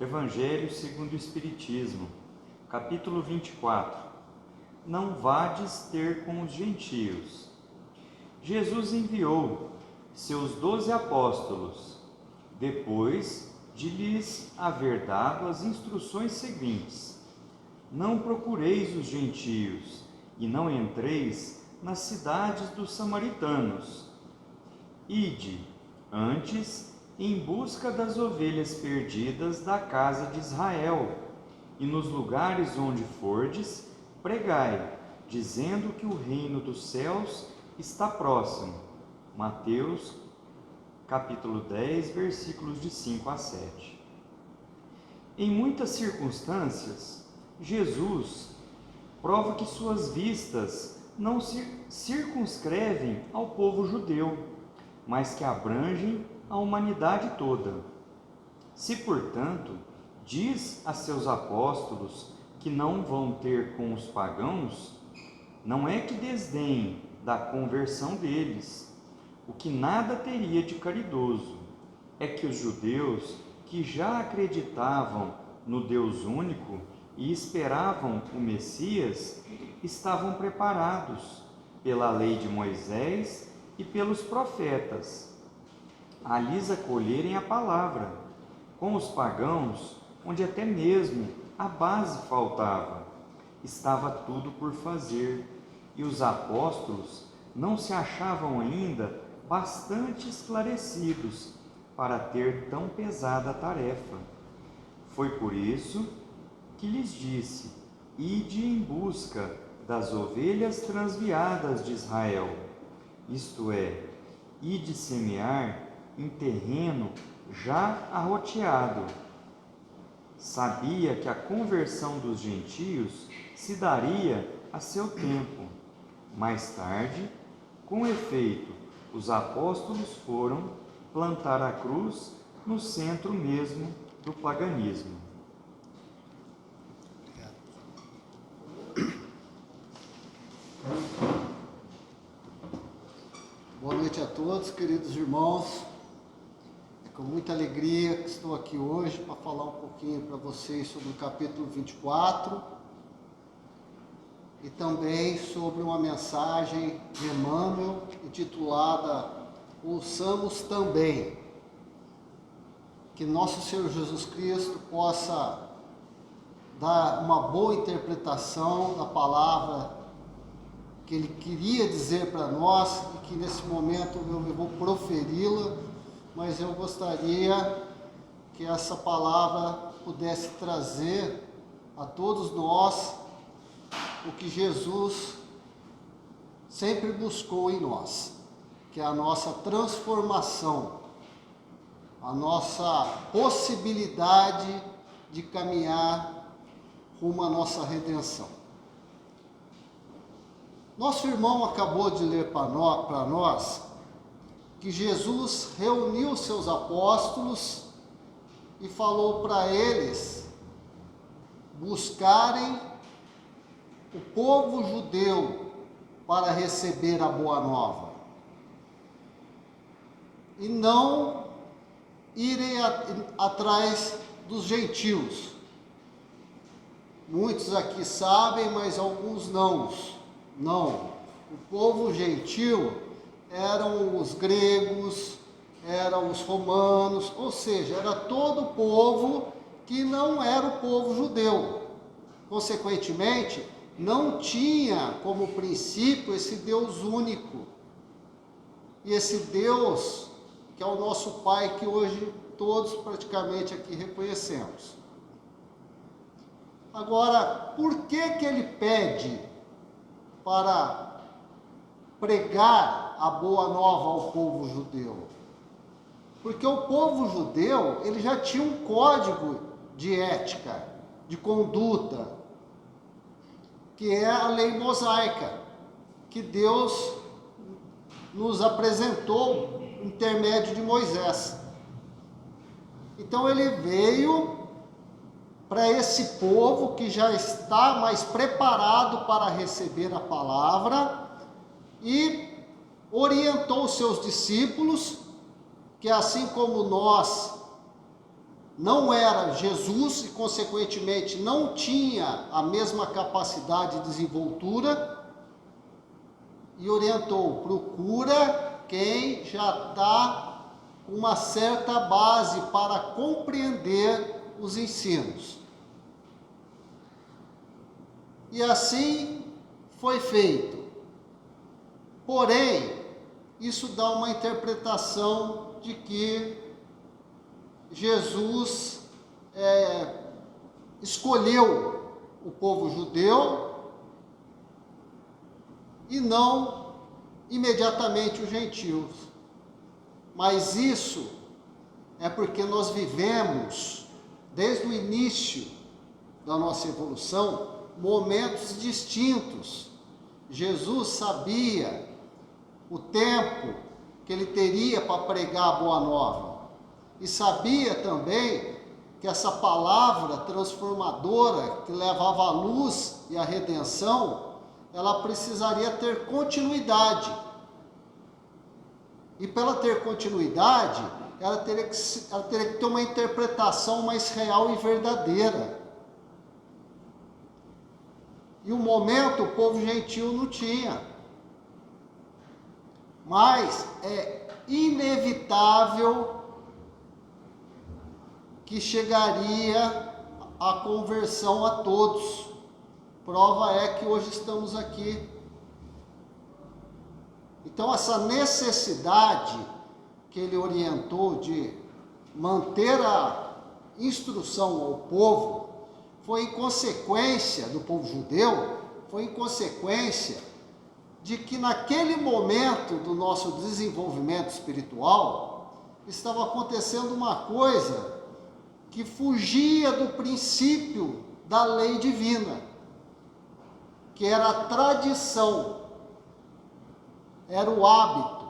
Evangelho segundo o Espiritismo, capítulo 24. Não vades ter com os gentios. Jesus enviou seus 12 apóstolos, depois de lhes haver dado as instruções seguintes: não procureis os gentios, e não entreis nas cidades dos samaritanos. Ide, antes, em busca das ovelhas perdidas da casa de Israel, e nos lugares onde fordes, pregai, dizendo que o reino dos céus está próximo. Mateus, capítulo 10, versículos de 5 a 7. Em muitas circunstâncias, Jesus prova que suas vistas não se circunscrevem ao povo judeu, mas que abrangem a humanidade toda. Se, portanto, diz a seus apóstolos que não vão ter com os pagãos, não é que desdenhem da conversão deles, o que nada teria de caridoso. É que os judeus, que já acreditavam no Deus único e esperavam o Messias, estavam preparados pela lei de Moisés e pelos profetas a lhes acolherem a palavra. Com os pagãos, onde até mesmo a base faltava, estava tudo por fazer, e os apóstolos não se achavam ainda bastante esclarecidos para ter tão pesada tarefa. Foi por isso que lhes disse: ide em busca das ovelhas transviadas de Israel, isto é, ide semear em terreno já arroteado. Sabia que a conversão dos gentios se daria a seu tempo. Mais tarde, com efeito, os apóstolos foram plantar a cruz no centro mesmo do paganismo. Boa noite a todos, queridos irmãos. É com muita alegria que estou aqui hoje para falar um pouquinho para vocês sobre o capítulo 24 e também sobre uma mensagem de Emmanuel intitulada Ouçamos Também. Que nosso Senhor Jesus Cristo possa dar uma boa interpretação da palavra que Ele queria dizer para nós e que nesse momento eu vou proferi-la, mas eu gostaria que essa palavra pudesse trazer a todos nós o que Jesus sempre buscou em nós, que é a nossa transformação, a nossa possibilidade de caminhar rumo à nossa redenção. Nosso irmão acabou de ler para nós que Jesus reuniu seus apóstolos e falou para eles buscarem o povo judeu para receber a boa nova e não irem atrás dos gentios. Muitos aqui sabem, mas alguns não. O povo gentil eram os gregos, eram os romanos, ou seja, era todo o povo que não era o povo judeu. Consequentemente, não tinha como princípio esse Deus único. E esse Deus que é o nosso Pai, que hoje todos praticamente aqui reconhecemos. Agora, por que Ele pede para pregar a boa nova ao povo judeu? Porque o povo judeu, ele já tinha um código de ética, de conduta, que é a lei mosaica, que Deus nos apresentou por intermédio de Moisés. Então ele veio para esse povo que já está mais preparado para receber a palavra e orientou os seus discípulos que, assim como nós não era Jesus e, consequentemente, não tinha a mesma capacidade de desenvoltura, e orientou: procura quem já está com uma certa base para compreender os ensinos. E assim foi feito. Porém, isso dá uma interpretação de que Jesus escolheu o povo judeu e não imediatamente os gentios. Mas isso é porque nós vivemos, desde o início da nossa evolução, momentos distintos. Jesus sabia o tempo que ele teria para pregar a boa nova, e sabia também que essa palavra transformadora que levava a luz e a redenção, ela precisaria ter continuidade. E para ela ter continuidade, ela teria que ter uma interpretação mais real e verdadeira. E o momento o povo gentil não tinha. Mas é inevitável que chegaria a conversão a todos. Prova é que hoje estamos aqui. Então, essa necessidade que ele orientou de manter a instrução ao povo foi em consequência do povo judeu, foi em consequência de que naquele momento do nosso desenvolvimento espiritual estava acontecendo uma coisa que fugia do princípio da lei divina, que era a tradição, era o hábito,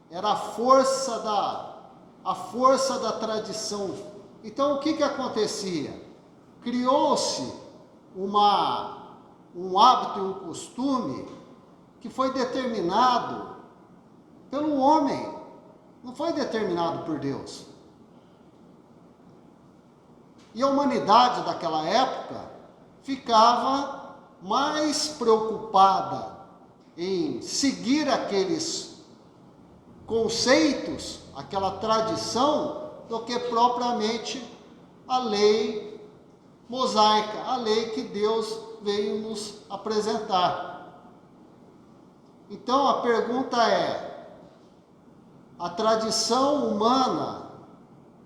era a força da tradição. Então, o que acontecia? Criou-se um hábito e um costume que foi determinado pelo homem, não foi determinado por Deus. E a humanidade daquela época ficava mais preocupada em seguir aqueles conceitos, aquela tradição, do que propriamente a lei mosaica, a lei que Deus veio nos apresentar. Então a pergunta é: a tradição humana,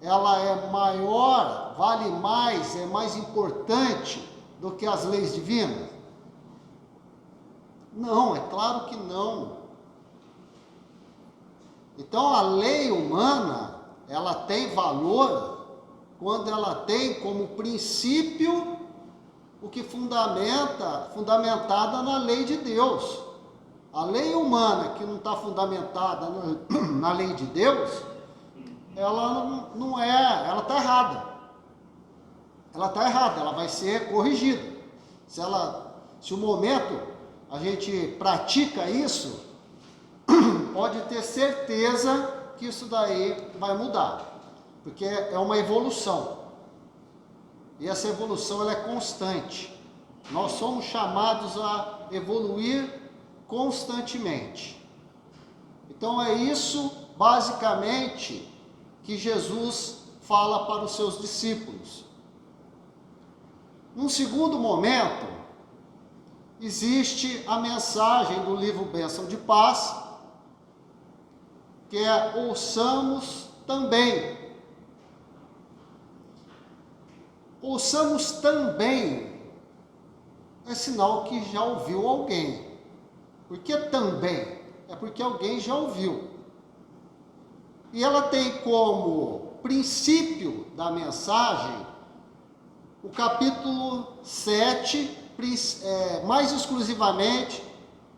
ela é maior, vale mais, é mais importante do que as leis divinas? Não, é claro que não. Então a lei humana, ela tem valor quando ela tem como princípio o que fundamentada na lei de Deus. A lei humana que não está fundamentada na lei de Deus, ela não é, ela está errada. Ela está errada, ela vai ser corrigida. Se o momento a gente pratica isso, pode ter certeza que isso daí vai mudar, porque é uma evolução, e essa evolução ela é constante. Nós somos chamados a evoluir constantemente. Então é isso basicamente que Jesus fala para os seus discípulos. Num segundo momento, existe a mensagem do livro Bênção de Paz, que é: ouçamos também. Ouçamos também é sinal que já ouviu alguém. Por que também? É porque alguém já ouviu. E ela tem como princípio da mensagem o capítulo 7, mais exclusivamente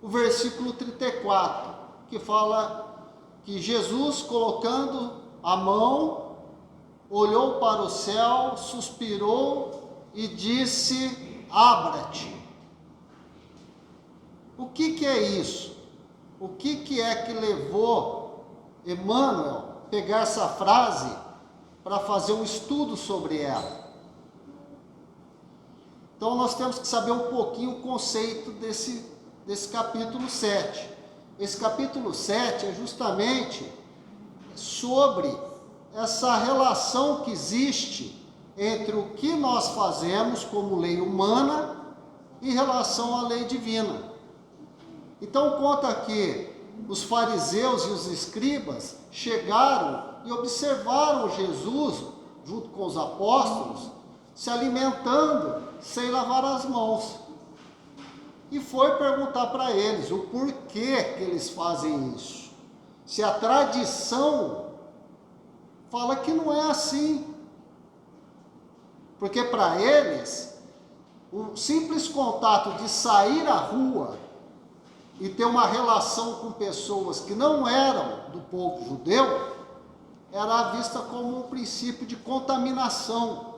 o versículo 34, que fala que Jesus, colocando a mão, olhou para o céu, suspirou e disse: abra-te. O que é isso? O que é que levou Emmanuel a pegar essa frase para fazer um estudo sobre ela. Então nós temos que saber um pouquinho o conceito desse capítulo 7. Esse capítulo 7 é justamente sobre essa relação que existe entre o que nós fazemos como lei humana em relação à lei divina. Então conta que os fariseus e os escribas chegaram e observaram Jesus, junto com os apóstolos, se alimentando sem lavar as mãos. E foi perguntar para eles o porquê que eles fazem isso. Se a tradição fala que não é assim. Porque para eles, o simples contato de sair à rua e ter uma relação com pessoas que não eram do povo judeu, era vista como um princípio de contaminação.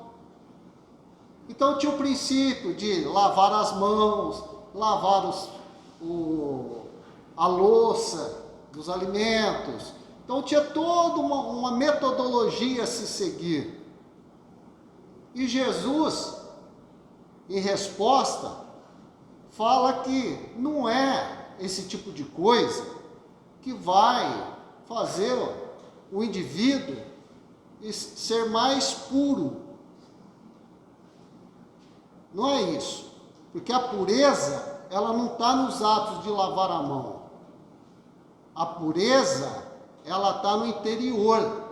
Então tinha o princípio de lavar as mãos, lavar a louça dos alimentos. Então tinha toda uma metodologia a se seguir. E Jesus, em resposta, fala que não é esse tipo de coisa que vai fazer o indivíduo ser mais puro. Não é isso. Porque a pureza, ela não está nos atos de lavar a mão. A pureza, ela está no interior.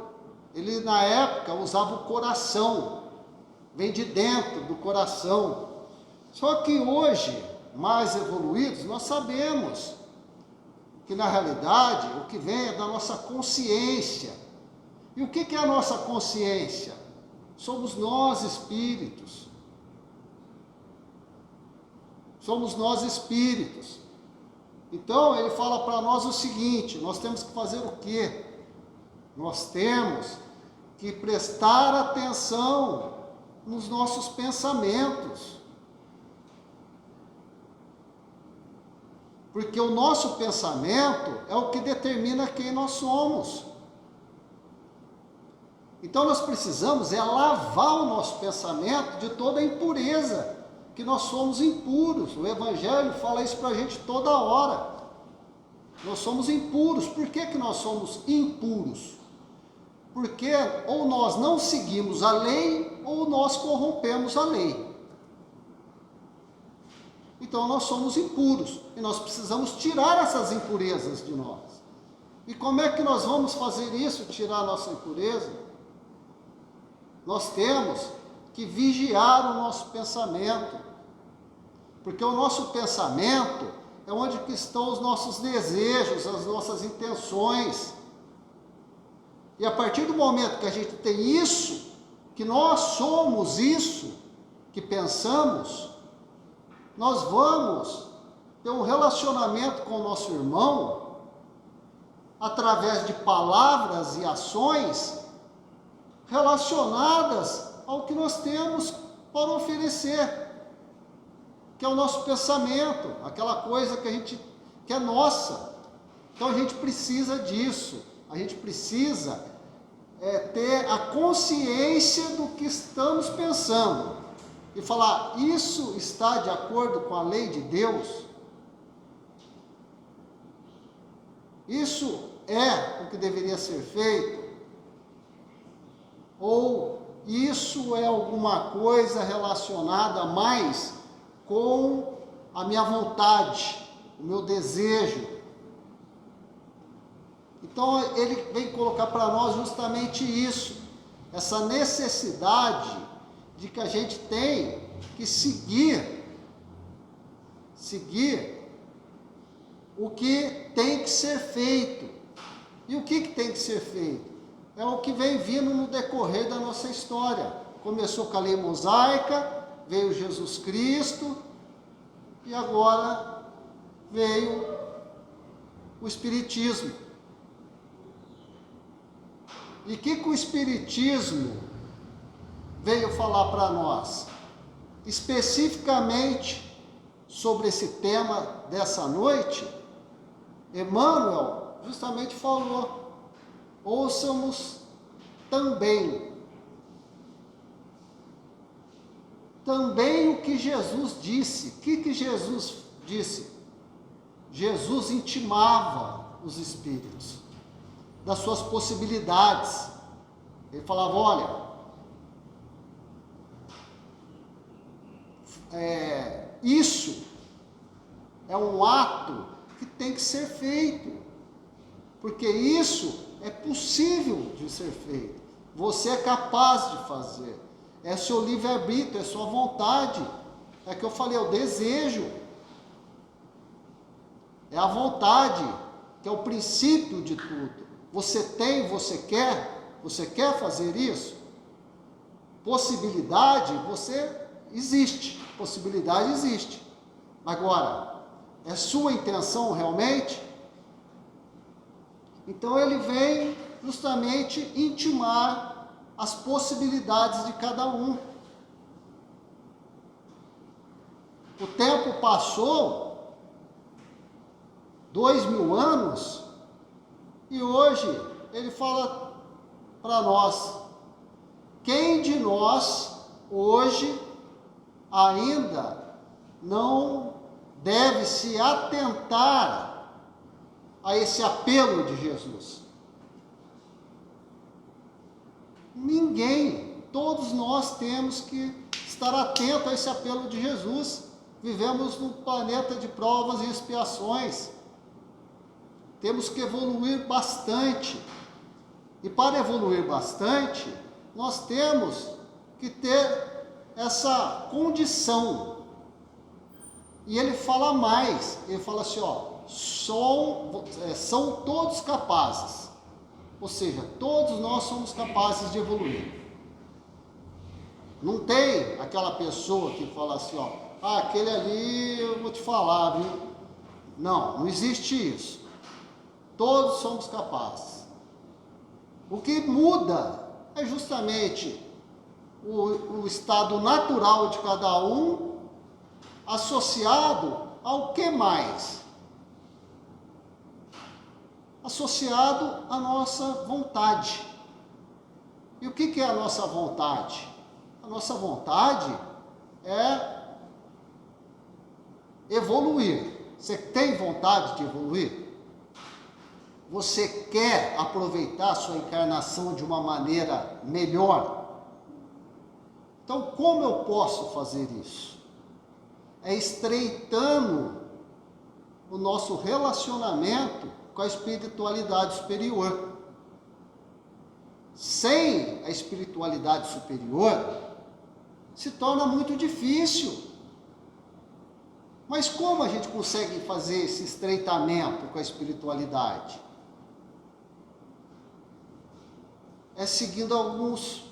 Ele, na época, usava o coração. Vem de dentro do coração. Só que hoje, mais evoluídos, nós sabemos que, na realidade, o que vem é da nossa consciência. E o que é a nossa consciência? Somos nós, espíritos. Somos nós espíritos. Então ele fala para nós o seguinte: nós temos que fazer o quê? Nós temos que prestar atenção nos nossos pensamentos. Porque o nosso pensamento é o que determina quem nós somos. Então nós precisamos lavar o nosso pensamento de toda a impureza, que nós somos impuros. O Evangelho fala isso para a gente toda hora. Nós somos impuros. Por que nós somos impuros? Porque ou nós não seguimos a lei, ou nós corrompemos a lei. Então nós somos impuros, e nós precisamos tirar essas impurezas de nós. E como é que nós vamos fazer isso, tirar a nossa impureza? Nós temos que vigiar o nosso pensamento. Porque o nosso pensamento é onde estão os nossos desejos, as nossas intenções. E a partir do momento que a gente tem isso, que nós somos isso que pensamos, nós vamos ter um relacionamento com o nosso irmão através de palavras e ações relacionadas ao que nós temos para oferecer, que é o nosso pensamento, aquela coisa que é nossa. Então a gente precisa disso, a gente precisa ter a consciência do que estamos pensando e falar: isso está de acordo com a lei de Deus? Isso é o que deveria ser feito? Ou isso é alguma coisa relacionada mais com a minha vontade, o meu desejo? Então ele vem colocar para nós justamente isso, essa necessidade de que a gente tem que seguir o que tem que ser feito. E o que tem que ser feito? É o que vem vindo no decorrer da nossa história. Começou com a lei mosaica, veio Jesus Cristo, e agora veio o Espiritismo. E o que o Espiritismo veio falar para nós? Especificamente sobre esse tema dessa noite, Emmanuel justamente falou: ouçamos também também o que Jesus disse. O que Jesus disse? Jesus intimava os espíritos das suas possibilidades. Ele falava, olha, isso é um ato que tem que ser feito, porque isso é possível de ser feito. Você é capaz de fazer. É seu livre-arbítrio, é sua vontade. É que eu falei, é o desejo. É a vontade, que é o princípio de tudo. Você tem, você quer fazer isso? Possibilidade, existe. Possibilidade existe. Agora, é sua intenção realmente? Então ele vem justamente intimar as possibilidades de cada um. O tempo passou, 2000 anos, e hoje ele fala para nós, quem de nós hoje ainda não deve se atentar a esse apelo de Jesus? Ninguém. Todos nós temos que estar atentos a esse apelo de Jesus. Vivemos num planeta de provas e expiações. Temos que evoluir bastante. E para evoluir bastante, nós temos que ter essa condição. E ele fala mais, ele fala assim, são todos capazes. Ou seja, todos nós somos capazes de evoluir. Não tem aquela pessoa que fala assim, aquele ali eu vou te falar, viu? Não existe isso. Todos somos capazes. O que muda é justamente o estado natural de cada um, associado ao que mais? Associado à nossa vontade. E o que é a nossa vontade? A nossa vontade é evoluir. Você tem vontade de evoluir? Você quer aproveitar a sua encarnação de uma maneira melhor? Então, como eu posso fazer isso? É estreitando o nosso relacionamento com a espiritualidade superior. Sem a espiritualidade superior, se torna muito difícil. Mas como a gente consegue fazer esse estreitamento com a espiritualidade? É seguindo alguns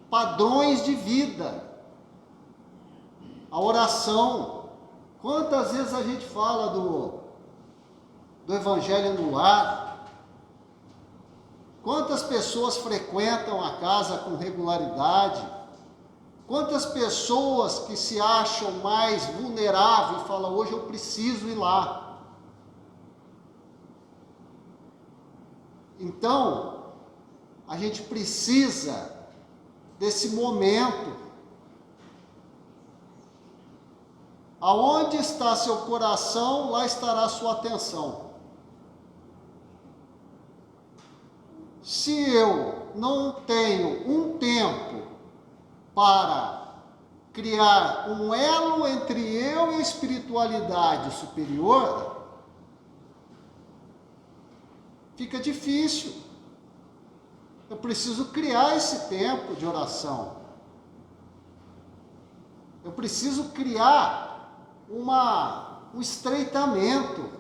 padrões de vida. A oração. Quantas vezes a gente fala do Evangelho no Lar? Quantas pessoas frequentam a casa com regularidade? Quantas pessoas que se acham mais vulneráveis e falam, hoje eu preciso ir lá? Então, a gente precisa desse momento. Aonde está seu coração, lá estará sua atenção. Se eu não tenho um tempo para criar um elo entre eu e a espiritualidade superior, fica difícil. Eu preciso criar esse tempo de oração. Eu preciso criar um estreitamento.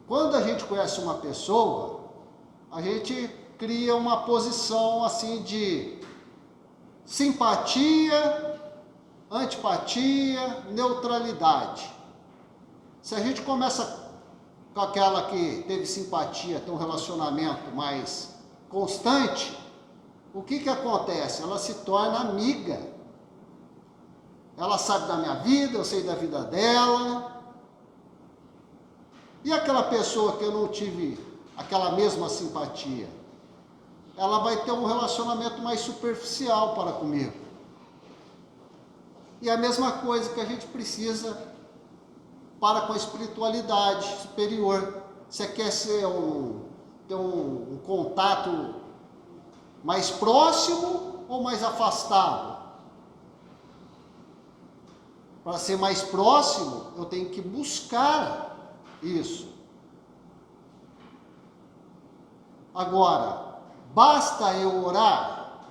Quando a gente conhece uma pessoa, a gente cria uma posição assim de simpatia, antipatia, neutralidade. Se a gente começa com aquela que teve simpatia, tem um relacionamento mais constante, o que acontece? Ela se torna amiga. Ela sabe da minha vida, eu sei da vida dela. E aquela pessoa que eu não tive aquela mesma simpatia? Ela vai ter um relacionamento mais superficial para comigo. E é a mesma coisa que a gente precisa para com a espiritualidade superior. Você quer ter um contato mais próximo ou mais afastado? Para ser mais próximo, eu tenho que buscar isso. Agora, basta eu orar?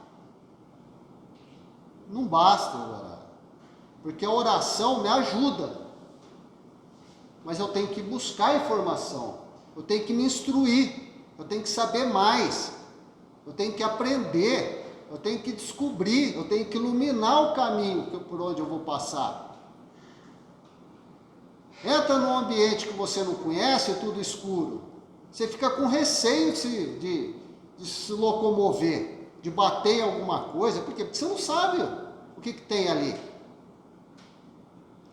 Não basta eu orar, porque a oração me ajuda, mas eu tenho que buscar informação, eu tenho que me instruir, eu tenho que saber mais, eu tenho que aprender, eu tenho que descobrir, eu tenho que iluminar o caminho por onde eu vou passar. Entra num ambiente que você não conhece, é tudo escuro. Você fica com receio de se locomover, de bater em alguma coisa. Por quê? Porque você não sabe o que tem ali.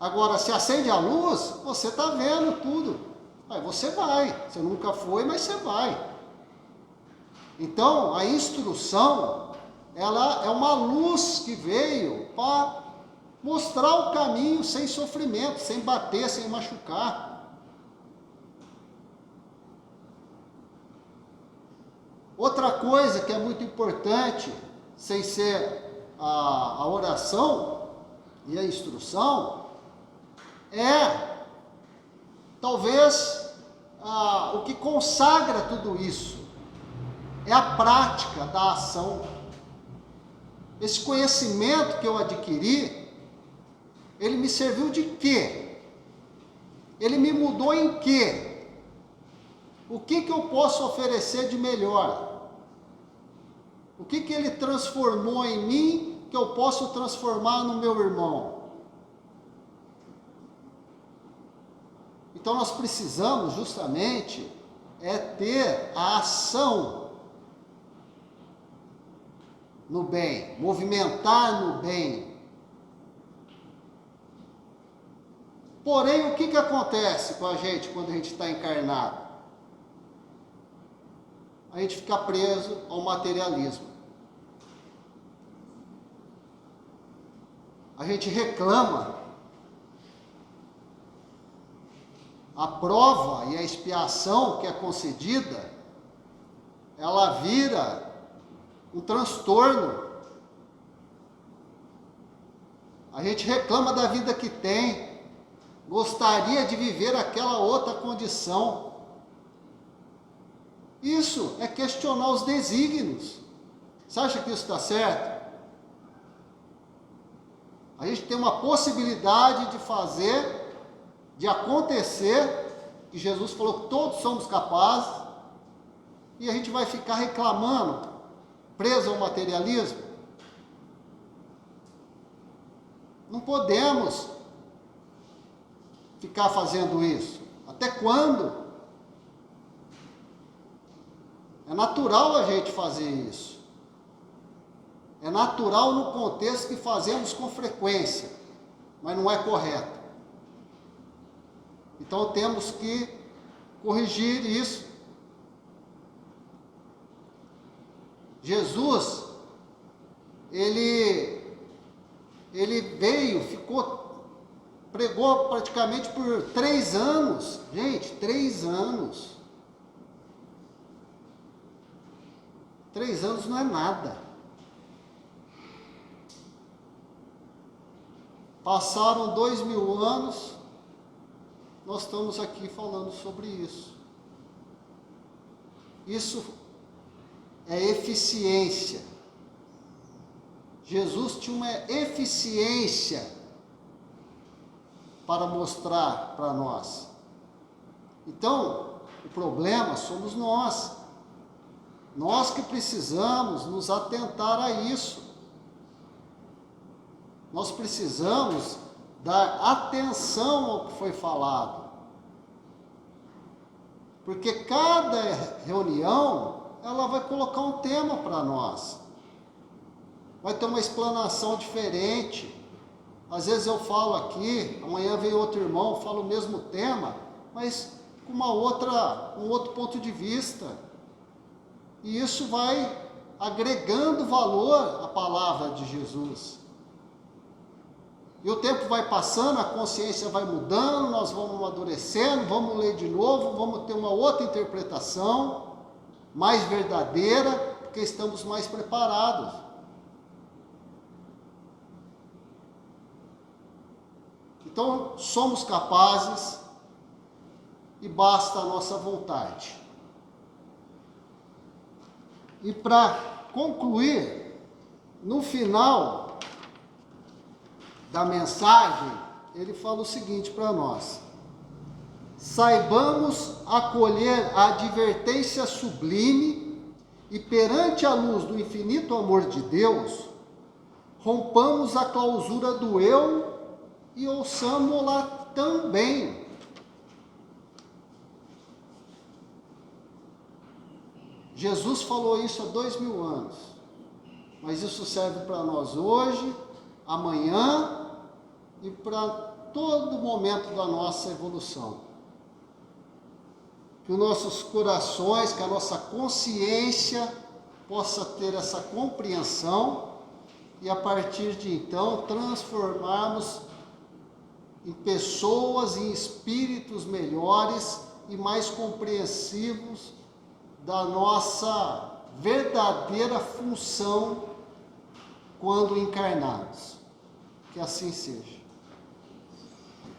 Agora, se acende a luz, você está vendo tudo. Aí você vai. Você nunca foi, mas você vai. Então, a instrução, ela é uma luz que veio para mostrar o caminho sem sofrimento, sem bater, sem machucar. Outra coisa que é muito importante, sem ser a oração e a instrução, é talvez o que consagra tudo isso, é a prática da ação. Esse conhecimento que eu adquiri, ele me serviu de quê? Ele me mudou em quê? O que eu posso oferecer de melhor? O que ele transformou em mim que eu posso transformar no meu irmão? Então nós precisamos justamente ter a ação no bem, movimentar no bem. Porém, o que acontece com a gente quando a gente está encarnado? A gente fica preso ao materialismo. A gente reclama. A prova e a expiação que é concedida, ela vira um transtorno. A gente reclama da vida que tem, gostaria de viver aquela outra condição. Isso é questionar os desígnios. Você acha que isso está certo? A gente tem uma possibilidade de fazer, de acontecer, que Jesus falou que todos somos capazes, e a gente vai ficar reclamando, preso ao materialismo? Não podemos ficar fazendo isso. Até quando? É natural a gente fazer isso. É natural no contexto que fazemos com frequência, mas não é correto. Então temos que corrigir isso. Jesus, ele veio, pregou praticamente por 3 anos. Gente, 3 anos. 3 anos não é nada. Passaram 2000 anos, nós estamos aqui falando sobre isso. Isso é eficiência. Jesus tinha uma eficiência para mostrar para nós. Então, o problema somos nós. Nós que precisamos nos atentar a isso. Nós precisamos dar atenção ao que foi falado. Porque cada reunião, ela vai colocar um tema para nós. Vai ter uma explanação diferente. Às vezes eu falo aqui, amanhã vem outro irmão, fala o mesmo tema, mas com um outro ponto de vista. E isso vai agregando valor à palavra de Jesus. E o tempo vai passando, a consciência vai mudando, nós vamos amadurecendo, vamos ler de novo, vamos ter uma outra interpretação, mais verdadeira, porque estamos mais preparados. Então, somos capazes e basta a nossa vontade. E para concluir, no final da mensagem, ele fala o seguinte para nós: saibamos acolher a advertência sublime e perante a luz do infinito amor de Deus, rompamos a clausura do eu e ouçamo-la também. Jesus falou isso há 2000 anos, mas isso serve para nós hoje, amanhã e para todo momento da nossa evolução. Que os nossos corações, que a nossa consciência possa ter essa compreensão e a partir de então transformarmos em pessoas, em espíritos melhores e mais compreensivos da nossa verdadeira função quando encarnados. Que assim seja.